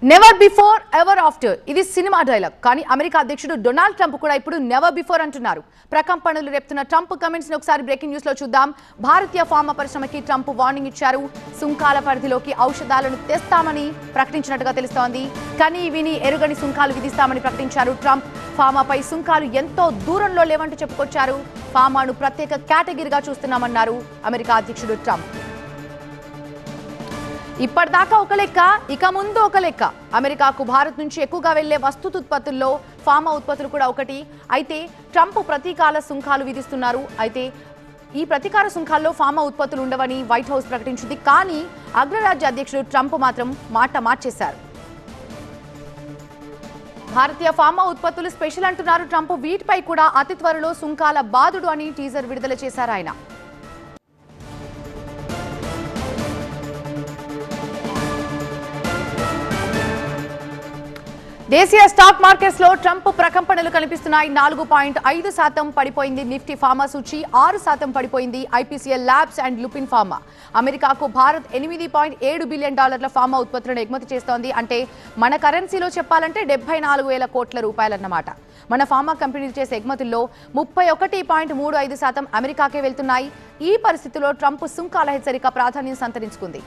Never before ever after ఇది cinema dialogue. కానీ America అధ్యక్షుడు డొనాల్డ్ ట్రంప్ కూడా ఇప్పుడు నెవర్ బిఫోర్ అంటున్నారు. ప్రకంపనలు రేపుతున్న ట్రంప్ కమెంట్స్ ని ఒకసారి బ్రేకింగ్ న్యూస్ లో చూద్దాం. భారతీయ ఫార్మా పరిశ్రమకి ట్రంప్ వార్నింగ్ ఇచ్చారు. సుంకాల పరిధిలోకి ఔషధాలను తెస్తామని ప్రకటించినట్టుగా తెలుస్తోంది. కానీ విని ఎరుగని సుంకాలు విధిస్తామని ప్రకటించారు ట్రంప్. ఫార్మాపై సుంకాలు ఎంతో దూరంలో లేవంటూ చెప్పుకొచ్చారు. ఫార్మాను ప్రత్యేక కేటగిరీగా చూస్తున్నామన్నారు అమెరికా అధ్యక్షుడు ట్రంప్. ఇప్పటిదాకా ఒక లెక్క, ఇక ముందు ఒక లెక్క. అమెరికాకు భారత్ నుంచి ఎక్కువగా వెళ్లే వస్తుతుత్పత్తుల్లో ఫార్మా ఉత్పత్తులు కూడా ఒకటి. అయితే ట్రంప్ ప్రతీకాల సుంకాలు విధిస్తున్నారు. అయితే ఈ ప్రతీకార సుంకాల్లో ఫార్మా ఉత్పత్తులు ఉండవని వైట్ హౌస్ ప్రకటించింది. కానీ అగ్రరాజ్య అధ్యక్షుడు ట్రంప్ మాత్రం మాట మార్చేశారు. భారతీయ ఫార్మా ఉత్పత్తులు స్పెషల్ అంటున్నారు ట్రంప్. వీటిపై కూడా అతి త్వరలో సుంకాల బాధుడు అని టీజర్ విడుదల చేశారు ఆయన. దేశీయ స్టాక్ మార్కెట్స్ లో ట్రంప్ ప్రకంపనలు కనిపిస్తున్నాయి. 4.5% పడిపోయింది నిఫ్టీ ఫార్మా సూచి, 6% పడిపోయింది IPCL labs and Lupin pharma. అమెరికాకు భారత్ $8.7 బిలియన్ ఫార్మా ఉత్పత్తులను ఎగుమతి చేస్తోంది. అంటే మన కరెన్సీలో చెప్పాలంటే 74,000 కోట్ల రూపాయలన్నమాట. మన ఫార్మా కంపెనీలు చేసే ఎగుమతుల్లో 31.35% అమెరికాకే వెళ్తున్నాయి. ఈ పరిస్థితిలో ట్రంప్ సుంకాల హెచ్చరిక ప్రాధాన్యం సంతరించుకుంది.